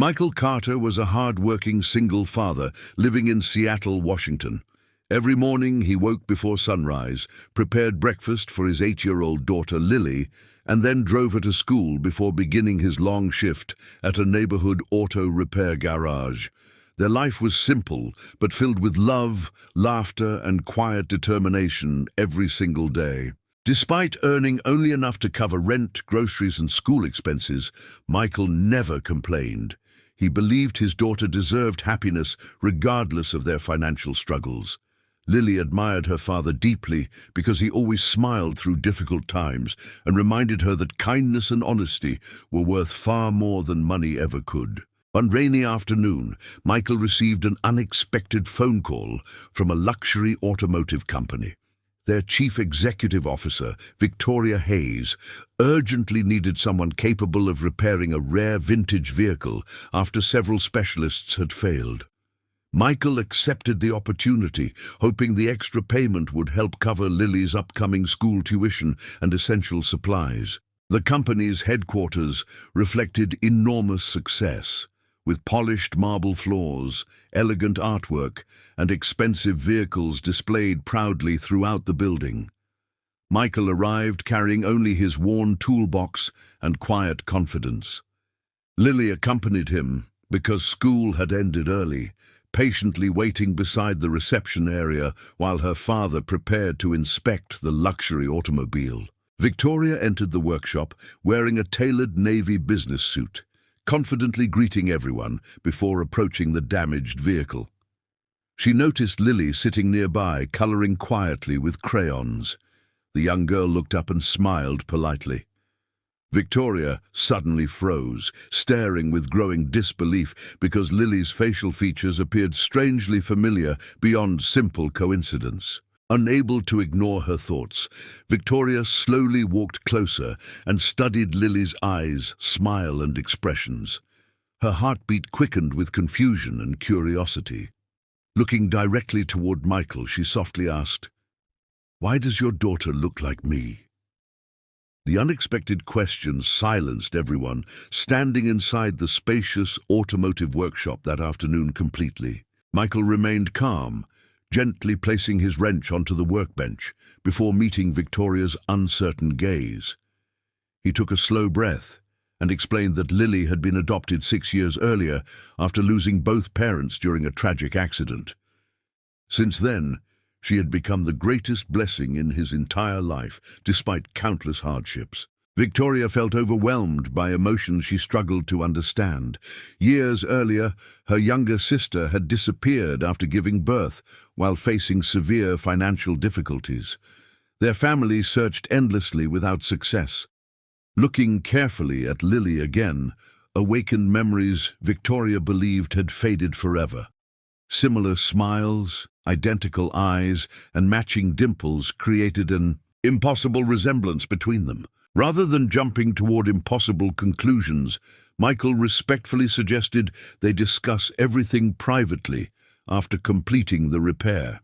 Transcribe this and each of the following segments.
Michael Carter was a hard-working single father living in Seattle, Washington. Every morning he woke before sunrise, prepared breakfast for his 8-year-old daughter Lily, and then drove her to school before beginning his long shift at a neighborhood auto repair garage. Their life was simple, but filled with love, laughter, and quiet determination every single day. Despite earning only enough to cover rent, groceries, and school expenses, Michael never complained. He believed his daughter deserved happiness regardless of their financial struggles. Lily admired her father deeply because he always smiled through difficult times and reminded her that kindness and honesty were worth far more than money ever could. One rainy afternoon, Michael received an unexpected phone call from a luxury automotive company. Their chief executive officer, Victoria Hayes, urgently needed someone capable of repairing a rare vintage vehicle after several specialists had failed. Michael accepted the opportunity, hoping the extra payment would help cover Lily's upcoming school tuition and essential supplies. The company's headquarters reflected enormous success, with polished marble floors, elegant artwork, and expensive vehicles displayed proudly throughout the building. Michael arrived carrying only his worn toolbox and quiet confidence. Lily accompanied him because school had ended early, patiently waiting beside the reception area while her father prepared to inspect the luxury automobile. Victoria entered the workshop wearing a tailored navy business suit, confidently greeting everyone before approaching the damaged vehicle. She noticed Lily sitting nearby, coloring quietly with crayons. The young girl looked up and smiled politely. Victoria suddenly froze, staring with growing disbelief because Lily's facial features appeared strangely familiar beyond simple coincidence. Unable to ignore her thoughts, Victoria slowly walked closer and studied Lily's eyes, smile, and expressions. Her heartbeat quickened with confusion and curiosity. Looking directly toward Michael, she softly asked, "Why does your daughter look like me?" The unexpected question silenced everyone standing inside the spacious automotive workshop that afternoon completely. Michael remained calm, gently placing his wrench onto the workbench before meeting Victoria's uncertain gaze. He took a slow breath and explained that Lily had been adopted 6 years earlier after losing both parents during a tragic accident. Since then, she had become the greatest blessing in his entire life, despite countless hardships. Victoria felt overwhelmed by emotions she struggled to understand. Years earlier, her younger sister had disappeared after giving birth while facing severe financial difficulties. Their family searched endlessly without success. Looking carefully at Lily again, awakened memories Victoria believed had faded forever. Similar smiles, identical eyes, and matching dimples created an impossible resemblance between them. Rather than jumping toward impossible conclusions, Michael respectfully suggested they discuss everything privately after completing the repair.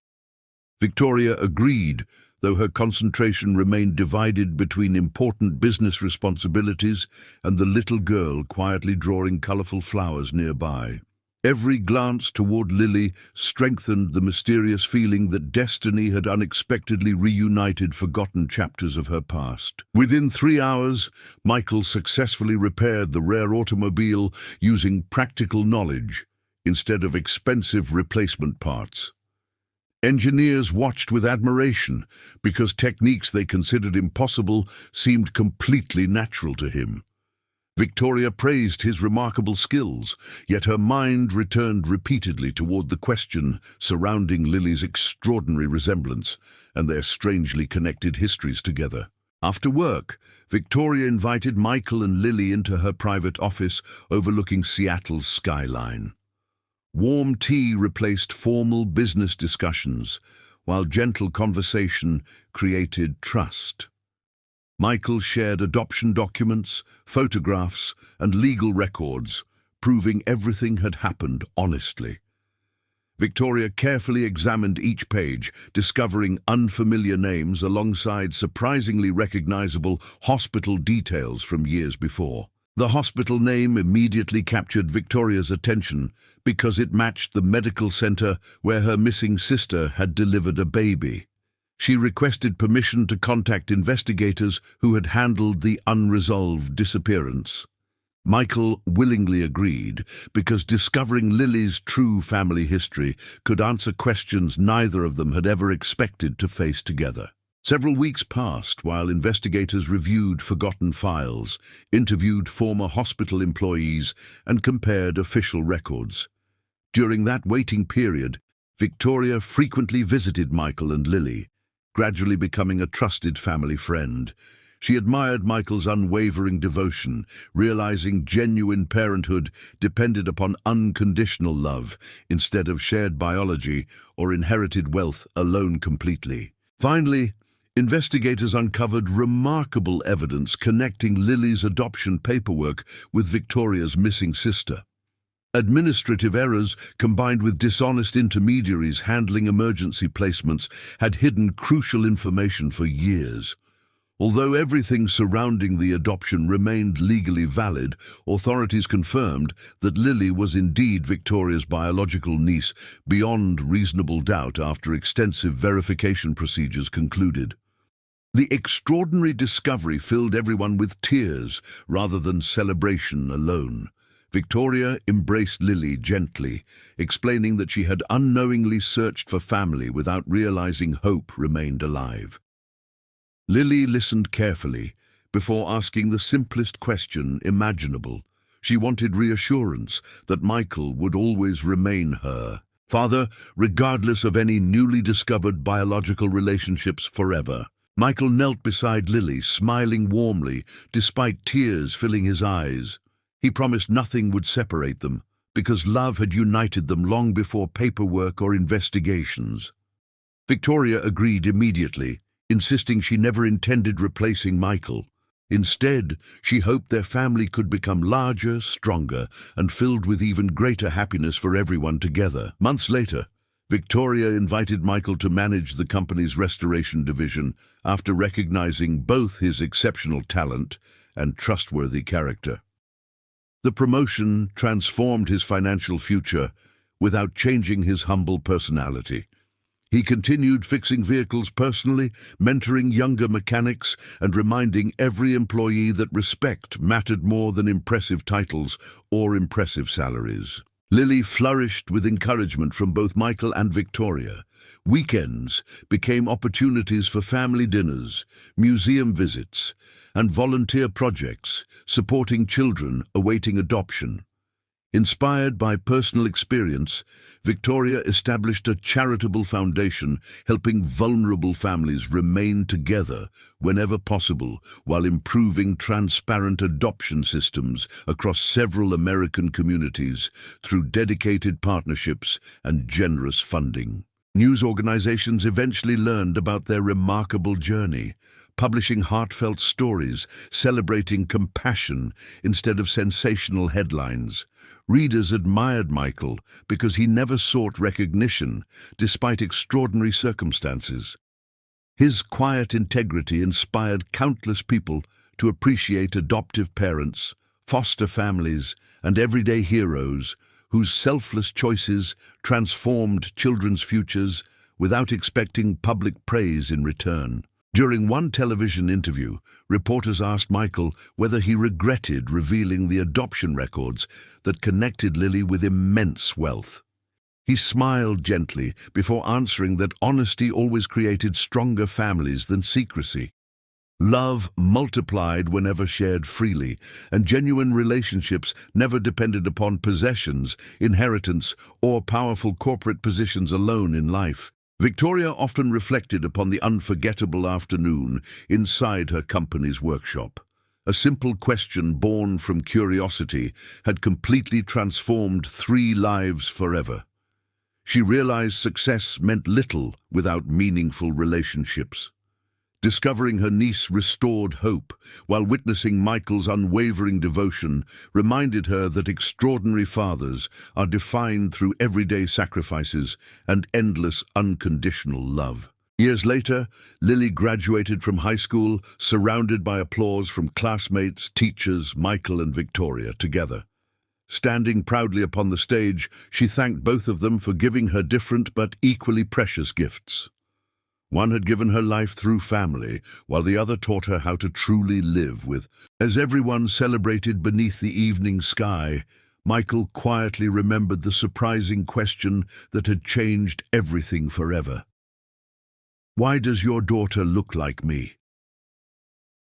Victoria agreed, though her concentration remained divided between important business responsibilities and the little girl quietly drawing colorful flowers nearby. Every glance toward Lily strengthened the mysterious feeling that destiny had unexpectedly reunited forgotten chapters of her past. Within 3 hours, Michael successfully repaired the rare automobile using practical knowledge instead of expensive replacement parts. Engineers watched with admiration because techniques they considered impossible seemed completely natural to him. Victoria praised his remarkable skills, yet her mind returned repeatedly toward the question surrounding Lily's extraordinary resemblance and their strangely connected histories together. After work, Victoria invited Michael and Lily into her private office overlooking Seattle's skyline. Warm tea replaced formal business discussions, while gentle conversation created trust. Michael shared adoption documents, photographs, and legal records, proving everything had happened honestly. Victoria carefully examined each page, discovering unfamiliar names alongside surprisingly recognizable hospital details from years before. The hospital name immediately captured Victoria's attention because it matched the medical center where her missing sister had delivered a baby. She requested permission to contact investigators who had handled the unresolved disappearance. Michael willingly agreed because discovering Lily's true family history could answer questions neither of them had ever expected to face together. Several weeks passed while investigators reviewed forgotten files, interviewed former hospital employees, and compared official records. During that waiting period, Victoria frequently visited Michael and Lily, gradually becoming a trusted family friend. She admired Michael's unwavering devotion, realizing genuine parenthood depended upon unconditional love instead of shared biology or inherited wealth alone completely. Finally, investigators uncovered remarkable evidence connecting Lily's adoption paperwork with Victoria's missing sister. Administrative errors combined with dishonest intermediaries handling emergency placements had hidden crucial information for years. Although everything surrounding the adoption remained legally valid, authorities confirmed that Lily was indeed Victoria's biological niece beyond reasonable doubt after extensive verification procedures concluded. The extraordinary discovery filled everyone with tears rather than celebration alone. Victoria embraced Lily gently, explaining that she had unknowingly searched for family without realizing hope remained alive. Lily listened carefully before asking the simplest question imaginable. She wanted reassurance that Michael would always remain her father, regardless of any newly discovered biological relationships forever. Michael knelt beside Lily, smiling warmly, despite tears filling his eyes. He promised nothing would separate them, because love had united them long before paperwork or investigations. Victoria agreed immediately, insisting she never intended replacing Michael. Instead, she hoped their family could become larger, stronger, and filled with even greater happiness for everyone together. Months later, Victoria invited Michael to manage the company's restoration division after recognizing both his exceptional talent and trustworthy character. The promotion transformed his financial future without changing his humble personality. He continued fixing vehicles personally, mentoring younger mechanics, and reminding every employee that respect mattered more than impressive titles or impressive salaries. Lily flourished with encouragement from both Michael and Victoria. Weekends became opportunities for family dinners, museum visits, and volunteer projects, supporting children awaiting adoption. Inspired by personal experience, Victoria established a charitable foundation helping vulnerable families remain together whenever possible while improving transparent adoption systems across several American communities through dedicated partnerships and generous funding. News organizations eventually learned about their remarkable journey, publishing heartfelt stories celebrating compassion instead of sensational headlines. Readers admired Michael because he never sought recognition despite extraordinary circumstances. His quiet integrity inspired countless people to appreciate adoptive parents, foster families, and everyday heroes whose selfless choices transformed children's futures without expecting public praise in return. During one television interview, reporters asked Michael whether he regretted revealing the adoption records that connected Lily with immense wealth. He smiled gently before answering that honesty always created stronger families than secrecy. Love multiplied whenever shared freely, and genuine relationships never depended upon possessions, inheritance, or powerful corporate positions alone in life. Victoria often reflected upon the unforgettable afternoon inside her company's workshop. A simple question born from curiosity had completely transformed 3 lives forever. She realized success meant little without meaningful relationships. Discovering her niece restored hope, while witnessing Michael's unwavering devotion reminded her that extraordinary fathers are defined through everyday sacrifices and endless unconditional love. Years later, Lily graduated from high school, surrounded by applause from classmates, teachers, Michael and Victoria together. Standing proudly upon the stage, she thanked both of them for giving her different but equally precious gifts. One had given her life through family, while the other taught her how to truly live with. As everyone celebrated beneath the evening sky, Michael quietly remembered the surprising question that had changed everything forever. Why does your daughter look like me?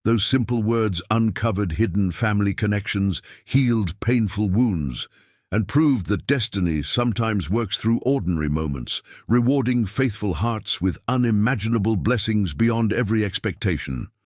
Those simple words uncovered hidden family connections, healed painful wounds, and proved that destiny sometimes works through ordinary moments, rewarding faithful hearts with unimaginable blessings beyond every expectation.